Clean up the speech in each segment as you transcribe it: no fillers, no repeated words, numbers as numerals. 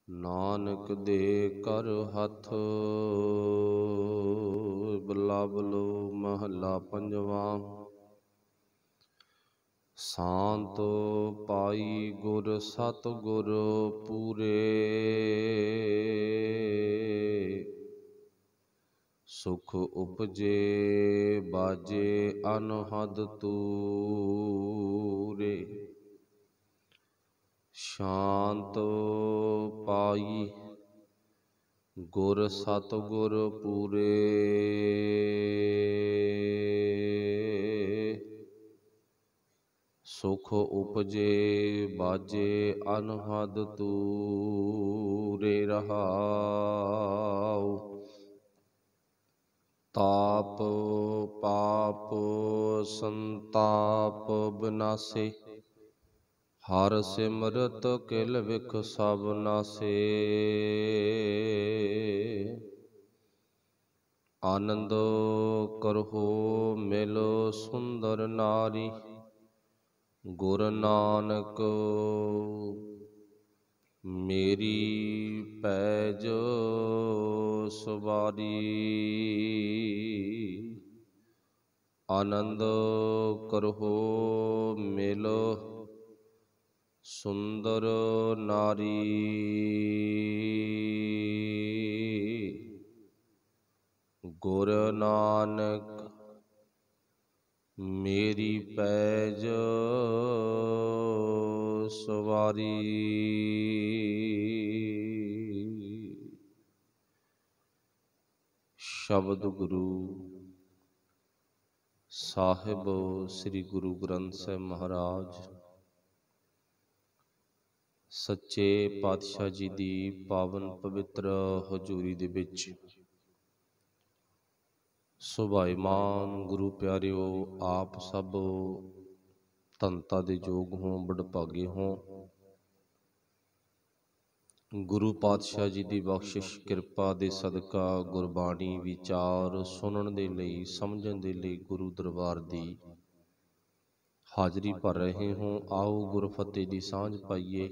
नानक दे कर हथ। बिलावलो महला पंजवा। शांत पाई गुर सतगुर पूरे। सुख उपजे बाजे अनहद तूरे। शांत पाई गुर सतगुर पूरे। सुख उपजे बाजे अनहद तूरे। रहाउ ताप पाप संताप बिनासे। हर सिमरत किल विख सब नासे। आनंद करहो मिलो सुंदर नारी। गुर नानक मेरी पैज सवारी। आनंद करहो मिलो सुंदर नारी। गुर नानक मेरी पैज सवारी। शब्द गुरु साहिब श्री गुरु ग्रंथ साहिब महाराज सच्चे पातशाह जी दी पावन पवित्र हजूरी दे विच सुभाईमान गुरु प्यारिओ, आप सब धनता दे जोग हों, बड़भागे हों। गुरु पातशाह जी की बख्शिश कृपा दे सदका गुरबाणी विचार सुनने दे लई समझण दे लई गुरु दरबार दी हाजरी भर रहे हों। आओ गुर फतेह दी सांझ पाइए,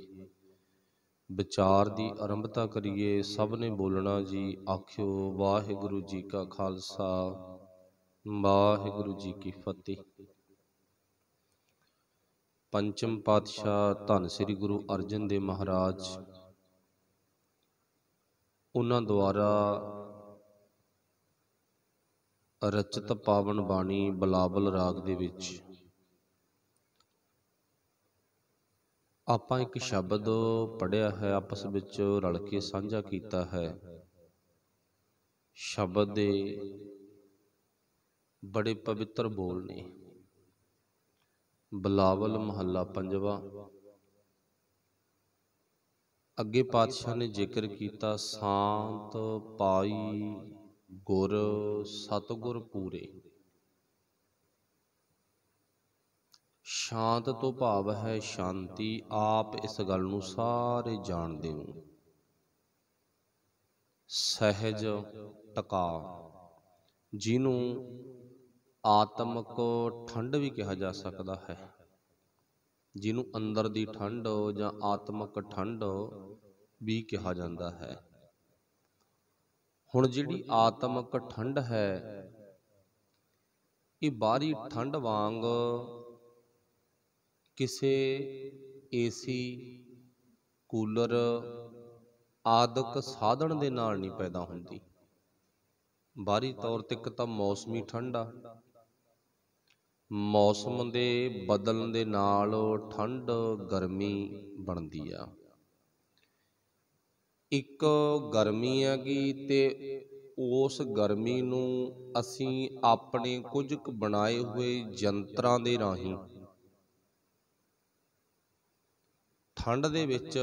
विचार दी आरंभता करिए। सब ने बोलना जी, आखियो वाहिगुरु जी का खालसा वाहिगुरु जी की फतेह। पंचम पातशाह धन श्री गुरु अर्जन देव महाराज उन्हां द्वारा रचित पावन बाणी बिलावल राग दे विच आपां एक शब्द पढ़िया है, आपस विच रल के साझा कीता है। शब्द दे बड़े पवित्र बोल ने। बिलावल महला पंजवा। अगे पातशाह ने जिक्र किया, शांत पाई गुर सतगुर पूरे। शांत तो भाव है शांति। आप इस गल नूं सारे जानते हो। सहज टका जिन्हों आत्मक ठंड भी कहा जा सकता है, जिन्हों अंदर दी ठंड या आत्मक ठंड भी कहा जाता है। हुण जिहड़ी आत्मक ठंड है, ये बाहरी ठंड वांग किसे एसी कूलर आदक साधन दे नाल नहीं पैदा होंदी। बाहरी तौर ते इक तां मौसमी ठंड आ, मौसम दे बदलण दे नाल ठंड गर्मी बनदी आ। एक गर्मी हैगी ते उस गर्मी नूं असीं अपने कुछ क बनाए हुए यंत्रां दे राहीं ठंड दे विच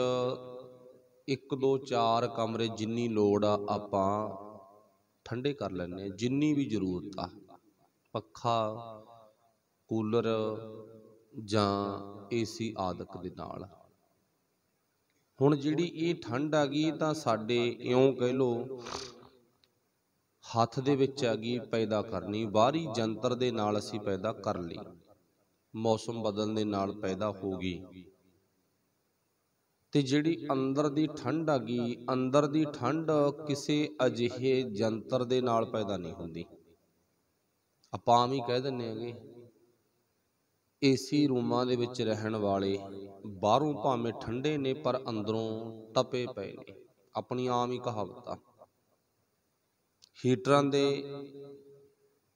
एक दो चार कमरे जिन्नी लोड़ आ आपां ठंडे कर लैंदे, जिन्नी भी जरूरत आ। पक्खा कूलर जां एसी आदक दे नाल। हुण जिहड़ी ये ठंड आ गई तां साडे इउं कह लो हथ दे विच आ गई पैदा करनी। बाहरी जंतर दे नाल असीं पैदा कर लई, मौसम बदलण दे नाल पैदा हो गई। ਤੇ ਜਿਹੜੀ ਅੰਦਰ ਦੀ ਠੰਡ ਹੈਗੀ, ਅੰਦਰ ਦੀ ਠੰਡ ਕਿਸੇ ਅਜਿਹੇ ਜੰਤਰ ਦੇ ਨਾਲ ਪੈਦਾ ਨਹੀਂ ਹੁੰਦੀ। ਆਪਾਂ ਆਮ ਹੀ ਕਹਿ ਦਿੰਦੇ ਹੈਗੇ ਏਸੀ ਰੂਮਾਂ ਦੇ ਵਿੱਚ ਰਹਿਣ ਵਾਲੇ ਬਾਹਰੋਂ ਭਾਵੇਂ ਠੰਡੇ ਨੇ ਪਰ ਅੰਦਰੋਂ ਤਪੇ ਪਏ ਨੇ। ਆਪਣੀ ਆਮ ਹੀ ਕਹਾਵਤ ਆ। ਹੀਟਰਾਂ ਦੇ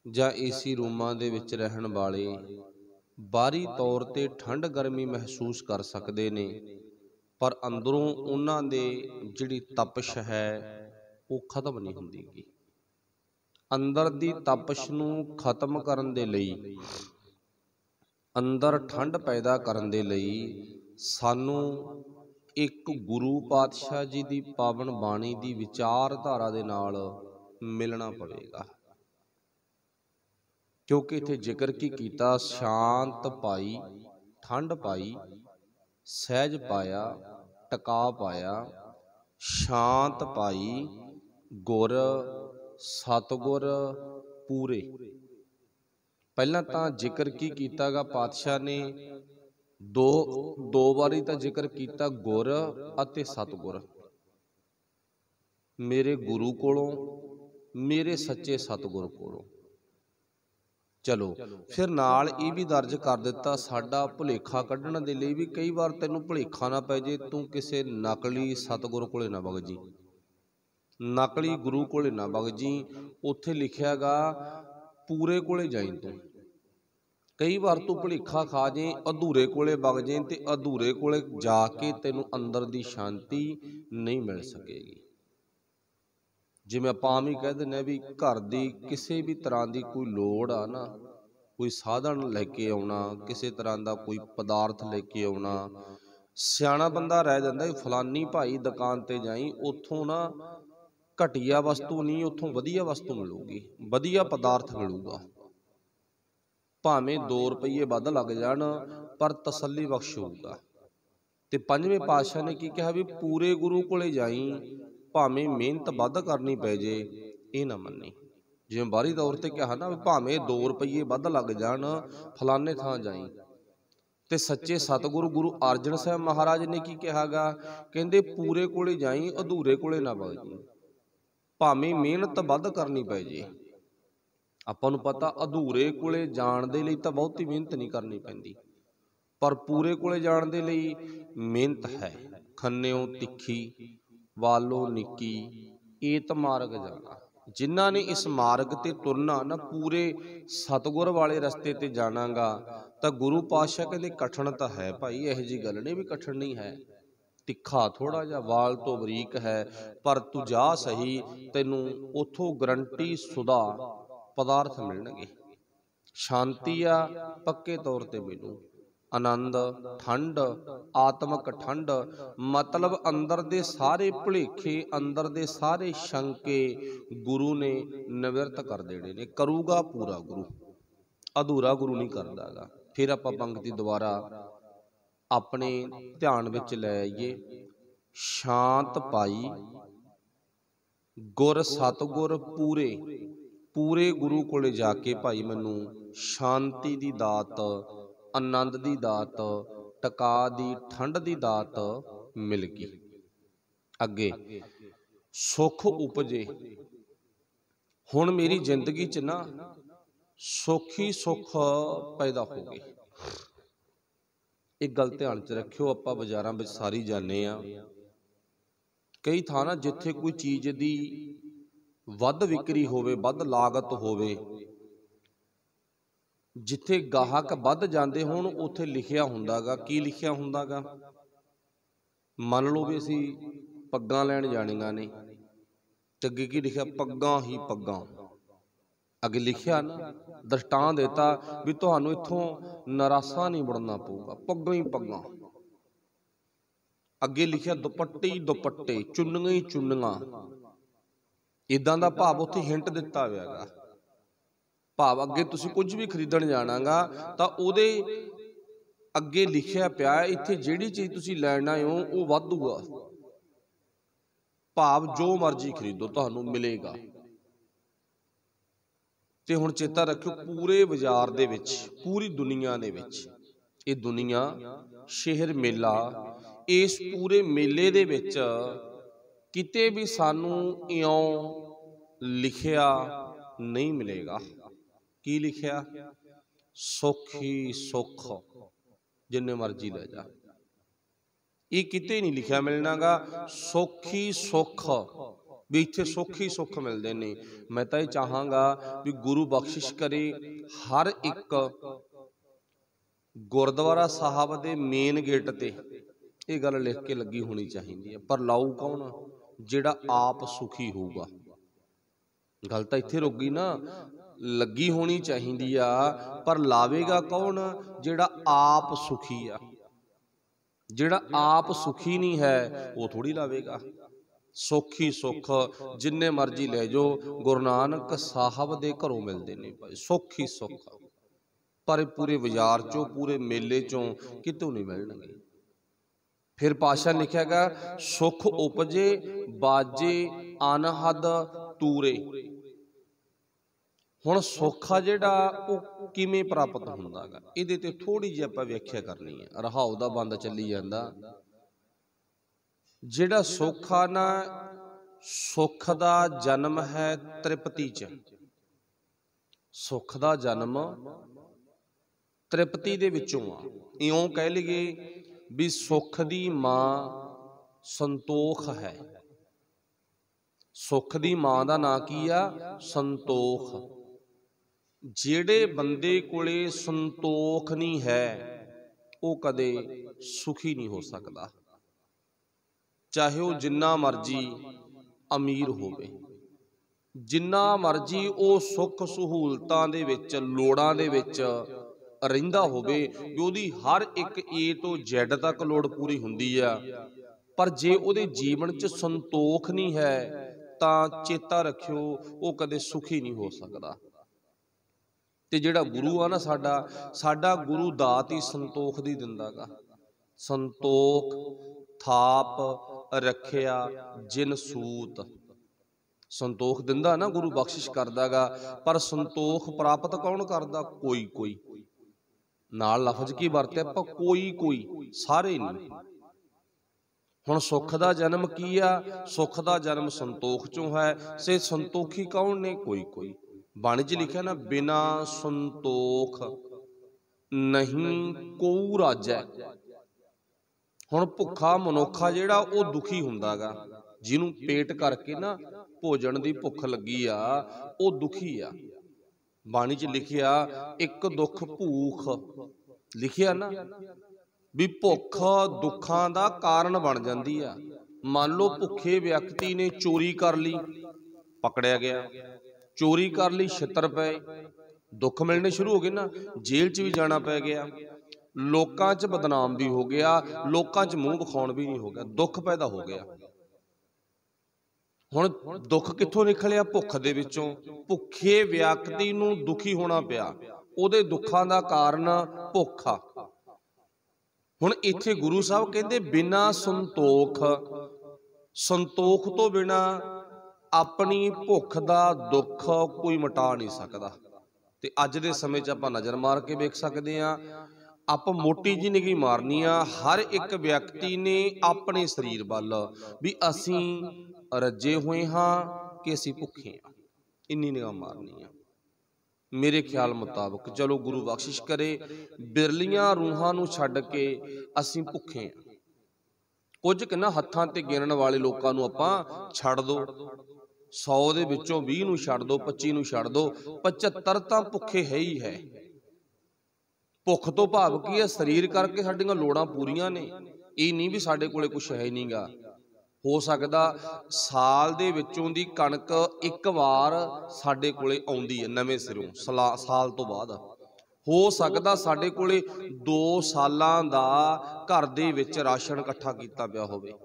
ਜਾਂ ਏਸੀ ਰੂਮਾਂ ਦੇ ਵਿੱਚ ਰਹਿਣ ਵਾਲੇ ਬਾਹਰੀ ਤੌਰ ਤੇ ਠੰਡ ਗਰਮੀ ਮਹਿਸੂਸ ਕਰ ਸਕਦੇ ਨੇ, ਪਰ ਅੰਦਰੋਂ ਉਹਨਾਂ ਦੇ ਜਿਹੜੀ ਤਪਸ਼ ਹੈ ਉਹ ਖਤਮ ਨਹੀਂ ਹੁੰਦੀ ਗੀ। ਅੰਦਰ ਦੀ ਤਪਸ਼ ਨੂੰ ਖਤਮ ਕਰਨ ਦੇ ਲਈ, ਅੰਦਰ ਠੰਡ ਪੈਦਾ ਕਰਨ ਦੇ ਲਈ ਸਾਨੂੰ ਇੱਕ ਗੁਰੂ ਪਾਤਸ਼ਾਹ ਜੀ ਦੀ ਪਾਵਨ ਬਾਣੀ ਦੀ ਵਿਚਾਰਧਾਰਾ ਦੇ ਨਾਲ ਮਿਲਣਾ ਪਵੇਗਾ। ਕਿਉਂਕਿ ਇੱਥੇ ਜ਼ਿਕਰ ਕੀ ਕੀਤਾ, ਸ਼ਾਂਤ ਪਾਈ ਠੰਡ ਪਾਈ, ਸਹਿਜ ਪਾਇਆ ਟਕਾ ਪਾਇਆ, ਸ਼ਾਂਤ ਪਾਈ ਗੁਰ ਸਤਿਗੁਰ ਪੂਰੇ। ਪਹਿਲਾਂ ਤਾਂ ਜ਼ਿਕਰ ਕੀ ਕੀਤਾ ਗਾ ਪਾਤਸ਼ਾਹ ਨੇ, ਦੋ ਵਾਰੀ ਤਾਂ ਜ਼ਿਕਰ ਕੀਤਾ ਗੁਰ ਅਤੇ ਸਤਿਗੁਰ। ਮੇਰੇ ਗੁਰੂ ਕੋਲੋਂ, ਮੇਰੇ ਸੱਚੇ ਸਤਿਗੁਰ ਕੋਲੋਂ। ਚਲੋ ਫਿਰ ਨਾਲ ਇਹ ਵੀ ਦਰਜ ਕਰ ਦਿੱਤਾ ਸਾਡਾ ਭੁਲੇਖਾ ਕੱਢਣ ਦੇ ਲਈ ਵੀ ਕਈ ਵਾਰ ਤੈਨੂੰ ਭੁਲੇਖਾ ਨਾ ਪੈ ਜੇ, ਤੂੰ ਕਿਸੇ ਨਕਲੀ ਸਤਿਗੁਰ ਕੋਲੇ ਨਾ ਵਗ ਜੀ, ਨਕਲੀ ਗੁਰੂ ਕੋਲੇ ਨਾ ਵਗ ਜੀ। ਉੱਥੇ ਲਿਖਿਆ ਗਾ ਪੂਰੇ ਕੋਲੇ ਜਾਈਂ ਤੂੰ। ਕਈ ਵਾਰ ਤੂੰ ਭੁਲੇਖਾ ਖਾ ਜੇ, ਅਧੂਰੇ ਕੋਲੇ ਵਗ ਜੇ ਤੇ ਅਧੂਰੇ ਕੋਲੇ ਜਾ ਕੇ ਤੈਨੂੰ ਅੰਦਰ ਦੀ ਸ਼ਾਂਤੀ ਨਹੀਂ ਮਿਲ ਸਕੇਗੀ। ਜਿਵੇਂ ਆਪਾਂ ਆਮ ਹੀ ਕਹਿ ਦਿੰਦੇ ਹਾਂ ਵੀ ਘਰ ਦੀ ਕਿਸੇ ਵੀ ਤਰ੍ਹਾਂ ਦੀ ਕੋਈ ਲੋੜ ਆ ਨਾ, ਕੋਈ ਸਾਧਨ ਲੈ ਕੇ ਆਉਣਾ, ਕਿਸੇ ਤਰ੍ਹਾਂ ਦਾ ਕੋਈ ਪਦਾਰਥ ਲੈ ਕੇ ਆਉਣਾ, ਸਿਆਣਾ ਬੰਦਾ ਰਹਿ ਜਾਂਦਾ ਫਲਾਨੀ ਭਾਈ ਦੁਕਾਨ ਤੇ ਜਾਈ, ਉੱਥੋਂ ਨਾ ਘਟੀਆ ਵਸਤੂ ਨਹੀਂ, ਉੱਥੋਂ ਵਧੀਆ ਵਸਤੂ ਮਿਲੂਗੀ, ਵਧੀਆ ਪਦਾਰਥ ਮਿਲੂਗਾ। ਭਾਵੇਂ 2 ਰੁਪਈਏ ਵੱਧ ਲੱਗ ਜਾਣ ਪਰ ਤਸੱਲੀ ਬਖਸ਼ ਹੋਊਗਾ। ਤੇ ਪੰਜਵੇਂ ਪਾਤਸ਼ਾਹ ਨੇ ਕੀ ਕਿਹਾ ਵੀ ਪੂਰੇ ਗੁਰੂ ਕੋਲੇ ਜਾਈ, ਭਾਵੇਂ ਮਿਹਨਤ ਵੱਧ ਕਰਨੀ ਪੈ ਜੇ ਇਹ ਨਾ ਮੰਨੀ। ਜਿਵੇਂ ਬਾਹਰੀ ਤੌਰ ਤੇ ਕਿਹਾ ਨਾ ਵੀ ਭਾਵੇਂ 2 ਰੁਪਈਏ ਵੱਧ ਲੱਗ ਜਾਣ ਫਲਾਨੇ ਥਾਂ ਜਾਈ। ਤੇ ਸੱਚੇ ਸਤਿਗੁਰੂ ਗੁਰੂ ਅਰਜਨ ਸਾਹਿਬ ਮਹਾਰਾਜ ਨੇ ਕੀ ਕਿਹਾ ਗਾ, ਕਹਿੰਦੇ ਪੂਰੇ ਕੋਲੇ ਜਾਈ, ਅਧੂਰੇ ਕੋਲੇ ਨਾ ਵਗ ਜੀ, ਭਾਵੇਂ ਮਿਹਨਤ ਵੱਧ ਕਰਨੀ ਪੈ ਜੇ। ਆਪਾਂ ਨੂੰ ਪਤਾ ਅਧੂਰੇ ਕੋਲੇ ਜਾਣ ਦੇ ਲਈ ਤਾਂ ਬਹੁਤੀ ਮਿਹਨਤ ਨਹੀਂ ਕਰਨੀ ਪੈਂਦੀ, ਪਰ ਪੂਰੇ ਕੋਲੇ ਜਾਣ ਦੇ ਲਈ ਮਿਹਨਤ ਹੈ। ਖੰਨਿਓ ਤਿੱਖੀ ਵਾਲੋਂ ਨਿੱਕੀ ਏਤ ਮਾਰਗ ਜਾਣਾ। ਜਿਨ੍ਹਾਂ ਨੇ ਇਸ ਮਾਰਗ ਤੇ ਤੁਰਨਾ ਨਾ, ਪੂਰੇ ਸਤਿਗੁਰ ਵਾਲੇ ਰਸਤੇ ਤੇ ਜਾਣਾਗਾ, ਤਾਂ ਗੁਰੂ ਪਾਤਸ਼ਾਹ ਕਹਿੰਦੇ ਕਠਿਨ ਤਾਂ ਹੈ ਭਾਈ, ਇਹੋ ਜਿਹੀ ਗੱਲ ਨਹੀਂ ਵੀ ਕਠਿਨ ਨਹੀਂ ਹੈ। ਤਿੱਖਾ ਥੋੜਾ ਜਿਹਾ, ਵਾਲ ਤੋਂ ਬਰੀਕ ਹੈ, ਪਰ ਤੂੰ ਜਾ ਸਹੀ, ਤੈਨੂੰ ਉਥੋਂ ਗਰੰਟੀ ਸੁਦਾ ਪਦਾਰਥ ਮਿਲਣਗੇ। ਸ਼ਾਂਤੀ ਆ ਪੱਕੇ ਤੌਰ ਤੇ ਮਿਲੂ, ਆਨੰਦ, ਠੰਡ, ਆਤਮਕ ਠੰਡ, ਮਤਲਬ ਅੰਦਰ ਦੇ ਸਾਰੇ ਭੁਲੇਖੇ, ਅੰਦਰ ਦੇ ਸਾਰੇ ਸ਼ੰਕੇ ਗੁਰੂ ਨੇ ਨਿਵਰਤ ਕਰ ਦੇਣੇ ਨੇ। ਕਰੂਗਾ ਪੂਰਾ ਗੁਰੂ, ਅਧੂਰਾ ਗੁਰੂ ਨਹੀਂ ਕਰਦਾਗਾ। ਫਿਰ ਆਪਾਂ ਪੰਕਤੀ ਦੁਬਾਰਾ ਆਪਣੇ ਧਿਆਨ ਵਿੱਚ ਲੈ ਆਈਏ। ਸ਼ਾਂਤ ਪਾਈ ਗੁਰ ਸਤਿਗੁਰ ਪੂਰੇ, ਪੂਰੇ ਗੁਰੂ ਕੋਲੇ ਜਾ ਕੇ ਭਾਈ ਮੈਨੂੰ ਸ਼ਾਂਤੀ ਦੀ ਦਾਤ, ਆਨੰਦ ਦੀ ਦਾਤ, ਟਕਾ ਦੀ ਠੰਡ ਦੀ ਦਾਤ ਮਿਲ ਗਈ। ਅੱਗੇ ਸੁੱਖ ਉਪਜੇ। ਹੁਣ ਮੇਰੀ ਜ਼ਿੰਦਗੀ 'ਚ ਨਾ ਸੁੱਖ ਹੀ ਸੁੱਖ ਪੈਦਾ ਹੋ ਗਏ। ਇੱਕ ਗੱਲ ਧਿਆਨ 'ਚ ਰੱਖਿਓ, ਆਪਾਂ ਬਾਜ਼ਾਰਾਂ ਵਿੱਚ ਸਾਰੀ ਜਾਂਦੇ ਆ, ਕਈ ਥਾਂ ਨਾ ਜਿੱਥੇ ਕੋਈ ਚੀਜ਼ ਦੀ ਵੱਧ ਵਿਕਰੀ ਹੋਵੇ, ਵੱਧ ਲਾਗਤ ਹੋਵੇ, ਜਿੱਥੇ ਗਾਹਕ ਵੱਧ ਜਾਂਦੇ ਹੋਣ, ਉੱਥੇ ਲਿਖਿਆ ਹੁੰਦਾਗਾ। ਕੀ ਲਿਖਿਆ ਹੁੰਦਾਗਾ? ਮੰਨ ਲਓ ਵੀ ਅਸੀਂ ਪੱਗਾਂ ਲੈਣ ਜਾਣੀਆਂ ਨੇ, ਤੇ ਅੱਗੇ ਕੀ ਲਿਖਿਆ? ਪੱਗਾਂ ਹੀ ਪੱਗਾਂ। ਅੱਗੇ ਲਿਖਿਆ ਨਾ, ਦ੍ਰਿਸ਼ਟਾਂਤ ਦਿੱਤਾ ਵੀ ਤੁਹਾਨੂੰ ਇੱਥੋਂ ਨਰਾਸਾ ਨਹੀਂ ਮੁੜਨਾ ਪਊਗਾ, ਪੱਗਾਂ ਹੀ ਪੱਗਾਂ। ਅੱਗੇ ਲਿਖਿਆ ਦੁਪੱਟੇ ਹੀ ਦੁਪੱਟੇ, ਚੁੰਨੀਆਂ ਹੀ ਚੁੰਨੀਆਂ। ਇਦਾਂ ਦਾ ਭਾਵ ਉੱਥੇ ਹਿੰਟ ਦਿੱਤਾ ਹੋਇਆ ਗਾ। ਭਾਵ ਅੱਗੇ ਤੁਸੀਂ ਕੁਝ ਵੀ ਖਰੀਦਣ ਜਾਣਾਗਾ ਤਾਂ ਉਹਦੇ ਅੱਗੇ ਲਿਖਿਆ ਪਿਆ ਇੱਥੇ ਜਿਹੜੀ ਚੀਜ਼ ਤੁਸੀਂ ਲੈਣ ਆਏ ਹੋ ਉਹ ਵਾਧੂ ਆ। ਭਾਵ ਜੋ ਮਰਜ਼ੀ ਖਰੀਦੋ ਤੁਹਾਨੂੰ ਮਿਲੇਗਾ। ਤੇ ਹੁਣ ਚੇਤਾ ਰੱਖਿਓ, ਪੂਰੇ ਬਾਜ਼ਾਰ ਦੇ ਵਿੱਚ, ਪੂਰੀ ਦੁਨੀਆ ਦੇ ਵਿੱਚ, ਇਹ ਦੁਨੀਆ ਸ਼ਹਿਰ ਮੇਲਾ, इस पूरे मेले दे विच किते भी सानू इयों लिखिया नहीं मिलेगा। की लिखिया? सुख ही सुख, जिन्ने मर्जी ले जा। ये किते नहीं लिखिया मिलना गा सुख ही सुख, भी इत्थे सुख ही सुख मिलते ने। मैं तो ये चाहांगा भी गुरु बख्शिश करे हर एक गुरुद्वारा साहब दे मेन गेट ते ये गल लिख के लगी होनी चाहिए है। पर लाऊ कौन? जिहड़ा आप सुखी होगा। गल तो इत्थे रुक गई ना, लगी होनी चाहिए आ, पर लावेगा कौन? जिहड़ा आप सुखी आ। जिहड़ा आप सुखी नहीं है वो थोड़ी लावेगा। सुख ही सुख जिन्ने मर्जी ले जाओ, गुरु नानक साहब दे घरों मिलते ने भाई, सुख ही सुख। पर पूरे बाजार चों, पूरे मेले चों कितों नहीं मिलणगे। फिर पातशाह लिखेगा सुख उपजे बाजे अनहद तूरे। हुण सुख आ जिहड़ा वो किवें प्राप्त हुंदा गा, इहदे ते थोड़ी जी आपां व्याख्या करनी है। रहाऊ दा बंद चली जांदा। जिहड़ा सुख आ ना, सुख दा जन्म है तृप्ति च। सुख दा जन्म तृप्ति दे विचों आ। इउं कह लईए भी सुख दी मां संतोख है। सुख दी मां दा नां की आ? संतोख। जिहड़े बंदे कोले संतोख नहीं है वो कदे सुखी नहीं हो सकता, चाहे वो जिन्ना मर्जी अमीर होवे, जिन्ना मर्जी वो सुख सहूलतां दे विच लोड़ां दे विच रहिंदा होवे, भी उहदी हर एक ए तो जैड तक लोड़ पूरी हुंदी आ। पर जे उहदे जीवन च संतोख नहीं है तां चेता रखियो वो कदे सुखी नहीं हो सकता। ते जिहड़ा गुरु आ ना साडा गुरु दात ही संतोख दी दिंदा गा। संतोख थाप रखिया जिन सूत। संतोख दिंदा ना गुरु, बख्शिश करदा गा। पर संतोख प्राप्त कौन करदा? कोई कोई। नाल लफज की वरते आपां कोई कोई, सारे नहीं। हुण सुख दा जन्म की आ? सुख दा जन्म संतोख चों है। से संतोखी कौन ने? कोई कोई। बाणी च लिखिया ना, बिना संतोख नहीं कोऊ राजै। हुण भुखा मनुखा जिहड़ा वो दुखी हुंदा गा। जिन्हों पेट करके ना भोजन की भुख लगी आ वो दुखी आ। बाणी च लिखिया एक दुख भूख, लिखिया ना भी भुख दुखां दा कारण बन जाती आ। मान लो भुखे व्यक्ति ने चोरी कर ली, पकड़िया गया, चोरी कर ली, छित्तर पे, दुख मिलने शुरू हो गए ना, जेल च भी जाना पै गया, लोकां च बदनाम भी हो गया, लोकां च मूँह विखाउण भी नहीं हो गया, दुख पैदा हो गया। हुण दुख कित्थों निकलिया? भुख दे विचों। भुखे व्यक्ति नूं दुखी होना पिया, उहदे दुखां दा कारण भुख आ। हुण इत्थे गुरु साहब कहंदे बिना संतोख, संतोख तो बिना अपनी भुख दा दुख कोई मिटा नहीं सकदा। ते अज दे समय च आपां नज़र मार के वेख सकदे हां। आप मोटी जी निगाह मारनी आ, हर एक व्यक्ति ने अपने शरीर वाल भी असी रजे हुए हाँ कि असी भुखे हाँ, इन्नी निगाह मारनी आ मेरे ख्याल मुताबिक। चलो गुरु बख्शिश करे, बिरलियां रूहां नूं छड्ड के असी भुखे हाँ। कुछ कि ना हत्थां ते गिनण वाले लोकां नूं आपां छड्ड दो, 100 दे विचों 20 नूं छड्ड दो, 25 नूं छड्ड दो, 75 तां भुखे है ही है। भुख तो भाव की है? शरीर करके साडियां लोड़ां पूरीਆਂ ने, ये नहीं भी साडे कोले कुछ है नहीं गा। हो सकदा साल दे विचों दी कणक एक वार साडे कोले आउंदी है नवें सिरों, साल तो बाद। हो सकदा साडे कोले 2 सालां दा घर दे विच राशन इकट्ठा कीता पिया होवे।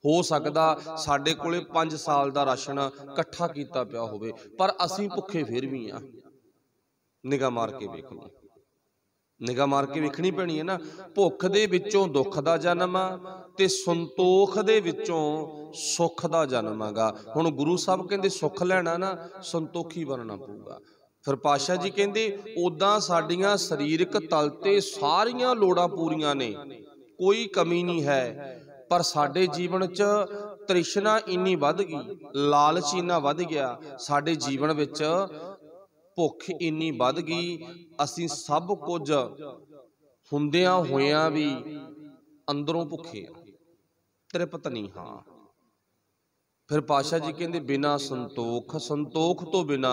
हो सकदा साडे कोले 5 साल दा राशन इकट्ठा कीता पिया होवे, पर असीं भुखे फिर भी आ। निगाह मार के वेख लो, निगाह मार के वेखनी पैनी है ना। भुख दे विचों दुख दा जन्म आ ते संतोख दे विचों सुख दा जन्म हैगा। हुण गुरु साहब कहंदे सुख लैना ना संतोखी बनना पऊगा। फिर पातशाह जी कहंदे उदां साडियां सरीरक तल ते सारियां लोड़ां पूरीਆਂ ने, कोई कमी नहीं है, पर साडे जीवन च तृष्णा इन्नी वध गई, लालच इन्ना वध गया, साडे जीवन विच भुख इन्नी वध गई, असीं सब कुछ हुंदियां होइयां भी अंदरों भुखे आ, तृप्त नहीं हाँ। फिर पातशाह जी कहते बिना संतोख, संतोख तो बिना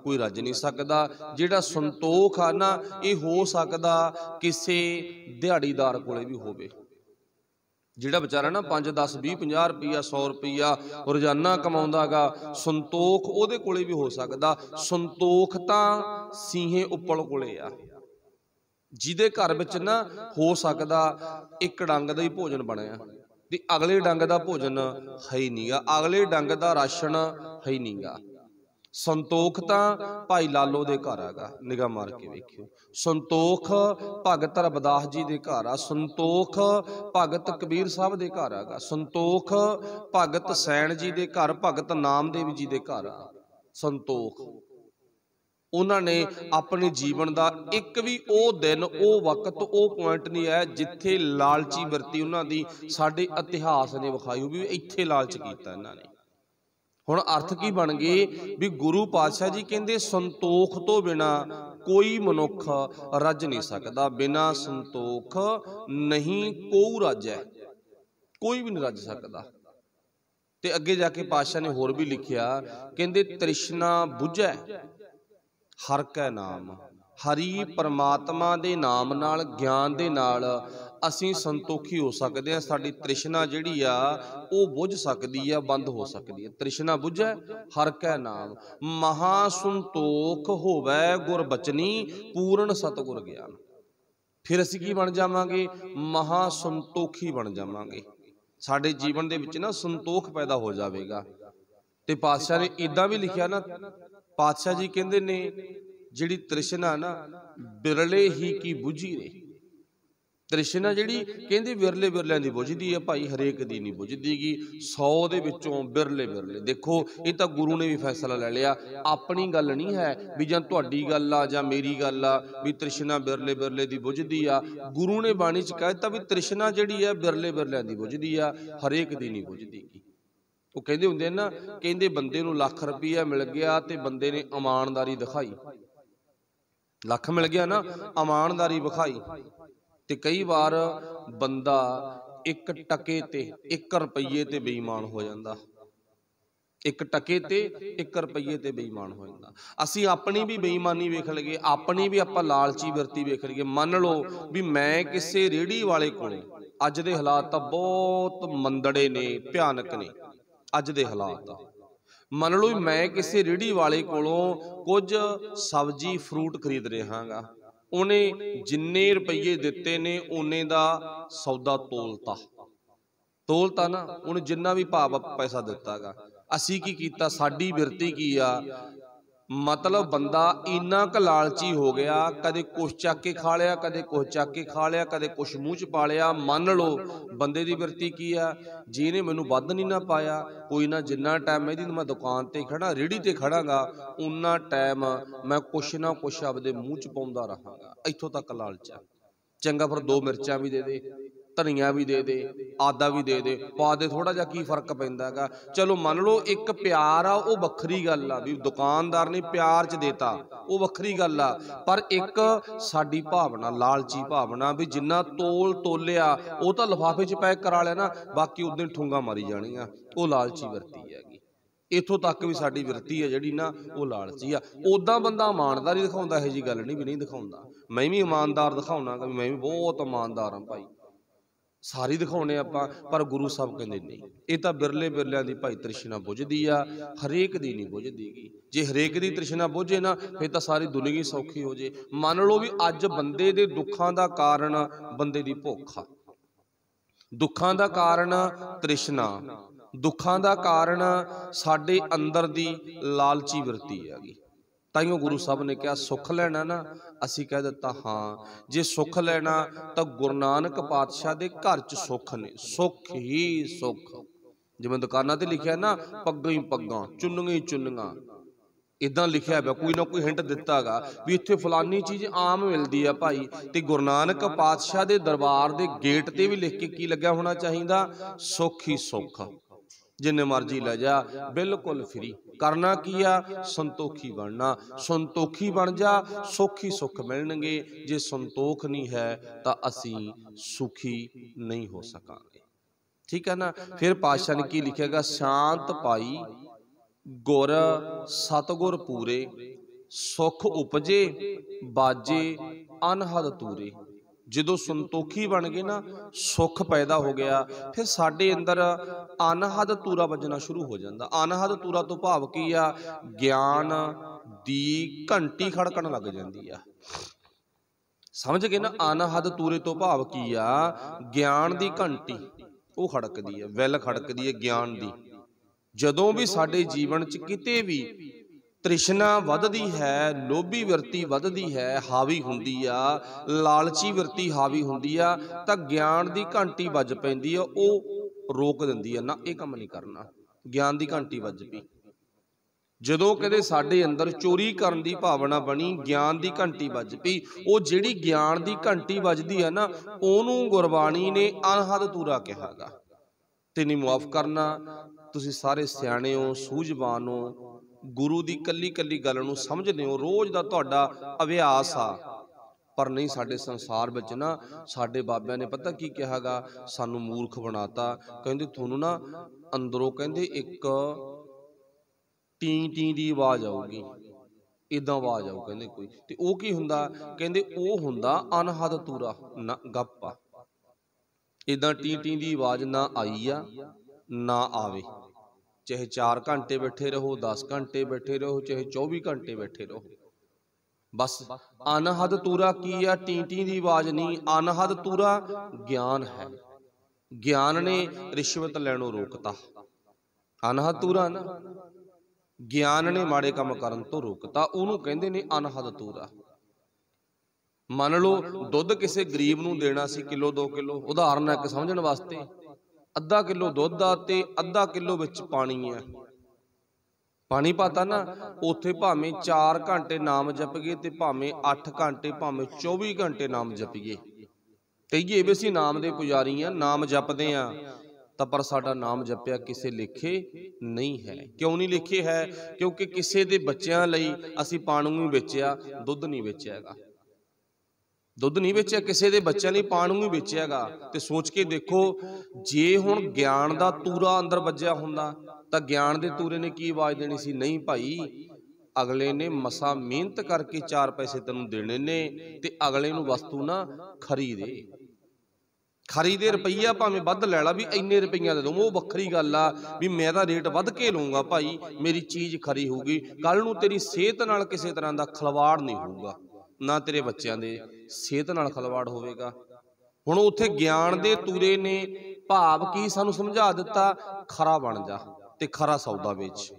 कोई रज नहीं सकता। जिहड़ा संतोख आ ना, ये हो सकता किसी दिहाड़ीदार कोले भी होवे। जिहड़ा बेचारा ना 5 10 20 50 रुपया 100 रुपया रोजाना कमाउंदा गा, संतोख उहदे कोले भी हो सकता। संतोख तां सीहे उप्पल कोले आ, जिहदे घर विच ना हो सकता एक डंग दा ही भोजन बनिया ते अगले डंग दा भोजन है ही नहीं गा, अगले डंग दा राशन है ही नहीं गा। संतोख तां भाई लालो दे घर आगा, निगाह मार के वेखियो। संतोख भगत रविदास जी दे घर आ, संतोख भगत कबीर साहब दे घर आगा, संतोख भगत सैन जी दे घर, भगत नामदेव जी दे घर आ। संतोख उन्होंने अपने जीवन का एक भी वो दिन वो वक्त वो पॉइंट नहीं है जिथे लालची वरती उन्होंने साडे इतिहास ने विखाई हो भी इत्थे लालच कीता इन्होंने। हुण अर्थ की बन गए भी गुरु पातशाह जी कहते संतोख तो बिना कोई मनुख रज नहीं सकता, बिना संतोख नहीं कोई रज है, कोई भी नहीं रज सकता। ते अगे जाके पातशाह ने होर भी लिखिया, कहते तृष्णा बुझै हर कै नाम, हरि परमात्मा दे नाम नाल ज्ञान दे नाल असीं संतोखी हो सकते हैं। साडी तृष्णा जिहड़ी आ वो बुझ सकदी है, बंद हो सकदी है। तृष्णा बुझै हर कै नाम, महासंतोख होवै गुर बचनी, पूर्ण सतगुर ज्ञान। फिर असीं की बन जावांगे, महासंतोखी बन जावांगे। साडे जीवन दे विच ना संतोख पैदा हो जाएगा। ते पातशाह ने इदां भी लिखिया ना, पातशाह जी कहते ने जिहड़ी तृष्णा ना बिरले ही की बुझी ने। तृष्णा जिहड़ी कहते विरले विरलियां दी बुझदी है भाई, हरेक दी नहीं बुझदी गी, 100 दे विचों बिरले बिरले। देखो ये तो गुरु ने भी फैसला ले लिया, अपनी गल नहीं है भी जां तुहाडी गल आ जां मेरी गल आ भी तृष्णा बिरले बिरले दी बुझदी आ। गुरु ने बाणी च कह दित्ता भी तृष्णा जिहड़ी है बिरले बिरलियां दी बुझदी आ, हरेक दी नहीं बुझदी गी। वो कहते होंगे ना, कहते बंदे नूं लाख रुपया मिल गया तो बंदे ने ईमानदारी दिखाई, लख मिल गया ना ईमानदारी विखाई। तो कई बार बंदा एक टके ते 1 रुपये ते बेईमान हो जाता, 1 टके ते 1 रुपये ते बेईमान हो जाता। असीं अपनी भी बेईमानी वेख लईए, अपनी भी आपां लालची वरती वेख लईए। मन लो भी मैं किसी रेहड़ी वाले कोलों, अज दे हालात तां बहुत मंदड़े ने, भयानक ने अज दे हालात। मन लो मैं किसी रेहड़ी वाले कोलों कुछ सब्जी फ्रूट खरीद रहा गा, उन्हें जिन्ने रुपये दिते ने उन्ने दा सौदा तोलता ना, उन्हें जिन्ना भी भाव पैसा दिता गा। असी की कीता, साडी बिरती की आ, मतलब बंदा इन्ना क लालची हो गया, कदे कुछ चक के खा लिया, कदे कुछ चक के खा लिया, कदे कुछ मूँह च पा लिया। मान लो बंदे दी बिरती की आ, जिहने मैनू वध नहीं ना पाया, कोई ना जिन्ना टाइम मैं मैं दुकान ते खड़ा रेहड़ी ते खड़ा गा, उन्ना टाइम मैं कुछ ना कुछ आपदे मूँह च पाउंदा रहांगा। इत्थों तक लालच आ। चंगा फिर 2 मिर्चां भी दे दे, धनिया भी दे दे, आदा भी दे दे, पा दे, थोड़ा जा की फर्क पैंदा गा। चलो मान लो एक प्यार आ, वो वखरी गल आ भी दुकानदार ने प्यार च देता, वो वखरी गल आ। पर एक साडी भावना, लालची भावना भी जिन्ना तोलिया वो तो लिफाफे च पैक करा लिया ना, बाकी उस दिन ठूंगा मारी जानियां, वो लालची वरती हैगी। इत्थों तक भी साडी विरती है जिहड़ी ना वो लालची आ। उदां बंदा ईमानदारी दिखाउंदा, इहो जी गल नहीं भी नहीं दिखाउंदा। मैं भी ईमानदार दिखाउणा कि मैं भी बहुत ईमानदार हाँ भाई, सारी दिखाने आपां, पर गुरु साहब कहते नहीं, ये तो बिरले बिरलियां दी भाई तृष्णा बुझदी आ, हरेक दी नहीं बुझदी गी। जे हरेक दी तृष्णा बुझे ना फिर तो सारी दुनिया सौखी हो जे। मान लो भी अज बंदे दे दुखां दा कारण बंदे दी भुख आ, दुखां दा कारण तृष्णा, दुखां दा कारण साडे अंदर दी लालची वरती हैगी। ताइयों गुरु साहब ने कहा सुख लैना ना, असी कह दिता हाँ, जे सुख लैना तो गुरु नानक पातशाह दे घर च सुख ने, सुख ही सुख। जिवें दुकानां ते लिखिया ना, पग्गां ही पग्गां, चुन्नियां ही चुन्नियां, इदां लिखिया है, कोई ना कोई हिंट दिता गा भी इत्थे फलानी चीज़ आम मिलती है भाई। तो गुरु नानक पातशाह के दरबार के गेट ते भी लिख के की लग्या होना चाहिए, सुख ही सुख, जिन्ने मर्जी ले जा, बिल्कुल फ्री। करना की आ, संतोखी बनना। संतोखी बन जा, सुख ही सुख मिलणगे। जे संतोख नहीं है तो असी सुखी नहीं हो सकांगे। ठीक है ना। फिर पातशाह ने की लिखेगा, शांत पाई गुर सतगुर पूरे, सुख उपजे बाजे अनहद तूरे। जो संतोखी बन गए ना, सुख पैदा हो गया, फिर साडे अंदर अनहद तूरा बजना शुरू हो जाता। अनहद तूरा तो भाव की आ, ज्ञान दी घंटी खड़कन लग जाती है। समझ गए ना। अनहद तूरे तो भाव की आ, ज्ञान दी घंटी वो खड़कदी है, वैल खड़कदी है ज्ञान दी। जदों भी साडे जीवन च किते भी तृष्णा वधदी है, लोभी वरती वधदी है, हावी हुंदी आ, लालची वरती हावी हुंदी आ, तां ज्ञान दी घंटी वज पैंदी आ, ओ रोक दिंदी है ना, ये काम नहीं करना। ज्ञान दी घंटी वज पई। जदों कदे साडे अंदर चोरी करन दी भावना बनी, ज्ञान दी घंटी वज पई, ओ जिहड़ी ज्ञान दी घंटी वजदी है ना, ओनू गुरबाणी ने अनहद तूरा कहागा। ते नहीं मुआफ करना। तुसीं सारे सियाणे हो, सूझवान हो, गुरु की कली कली गल नूं समझदे हो, रोज़ दा तुहाडा अभ्यास आ। पर नहीं, साडे संसार विच ना साडे बाबिਆਂ ने पता की कहागा, सानू मूर्ख बनाता। कहंदे तुहानू ना अंदरों कहंदे एक टी टी दी आवाज़ आऊगी, इदां आवाज़ आऊ कहंदे कोई। ते ओह की हुंदा? कहंदे ओह हुंदा अनहद तूरा ना गप्पा। इदां टी टी दी आवाज़ ना आई आ ना आवे, चाहे 4 घंटे बैठे रहो, 10 घंटे बैठे रहो, चाहे 24 घंटे बैठे रहो, बस अनहद तूरा की आ, टी टी दी आवाज़ नहीं। अनहद तूरा ज्ञान है। ज्ञान ने रिश्वत लैणों रोकता। अनहद तूरा ना ज्ञान ने माड़े काम करन तो रोकता, उहनूं कहंदे ने अनहद तूरा। मन लो दुध किसी गरीब नूं देना सी किलो 2 किलो, उदाहरण है कि समझण वास्ते, अद्धा किलो दुध आ ते अद्धा किलो विच पानी है, पानी पाता ना, उत्थे भावें 4 घंटे नाम जपीए ते भावें 8 घंटे भावें 24 घंटे नाम जपीए, कहीए भी असीं नाम दे पुजारी आ, नाम जपदे आ, तां पर साडा नाम जपिया किसे लेखे नहीं है। क्यों नहीं लिखे है? क्योंकि किसे दे बच्चों लई असीं पानी ही बेचिया, दुध नहीं बेचिया हैगा। दुध नहीं बेचिया, किसी के बच्चों लिए पानी ही बेचिया हैगा। ते सोच के देखो, जे हुण ज्ञान का तूरा अंदर वज्जिया हुंदा तां ज्ञान के तूरे ने की आवाज़ देनी सी? नहीं भाई, अगले ने मसा मेहनत करके 4 पैसे तैनूं देने ने, ते अगले नूं वस्तु ना खरीदे, खरीदे रुपया भावें वध लै ला, भी इन्ने रुपया दे दो, वो वक्खरी गल आ भी मैं तां रेट वध के लूँगा भाई, मेरी चीज़ खरी होगी, कल नूं तेरी सेहत नाल किसी तरह का खिलवाड़ नहीं होगा, ना तेरे बच्चों के सेहत नाल खिलवाड़ होवेगा। हुण उत्थे ज्ञान दे तूरे ने भाव की सानू समझा दिता, खरा बन जा ते खरा सौदा बेच।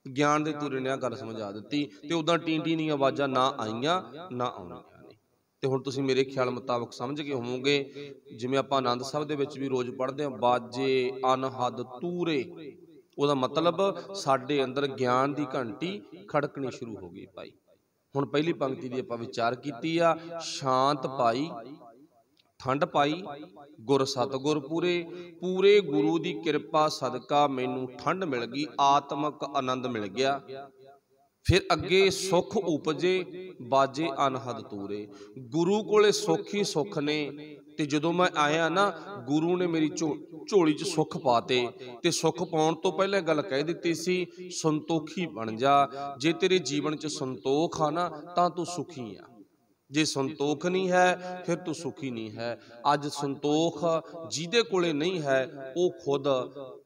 ज्ञान दे तूरे ने आ गल समझा दी, ते उदां टी टी दी आवाज़ां ना आईयां ना आउणियां ने। ते हुण तुसीं मेरे ख्याल मुताबक समझ गए होवोगे, जिवें आपां आनंद साहिब दे विच भी रोज़ पढ़दे हां, बाजे अनहद तूरे, उहदा मतलब साडे अंदर ज्ञान दी घंटी खड़कनी शुरू हो गई भाई। हुण पहली पंक्ति दी आपां विचार कीती आ, शांत पाई ठंड पाई गुर सतगुर पूरे, पूरे गुरु की कृपा सदका मैनू ठंड मिल गई, आत्मक आनंद मिल गया। फिर अगे सुख उपजे बाजे अनहद तूरे, गुरु कोले सुख ही सुख ने। ते जदों मैं आया ना, गुरु ने मेरी झोली च सुख पाते, ते सुख पाउण तो पहले गल कह दी सी, संतोखी बन जा। जे तेरे जीवन च संतोख आ ना, तां तू सुखी आ, जे संतोख नहीं है फिर तू सुखी नहीं है। अज संतोख जिहदे कोले नहीं है, वो खुद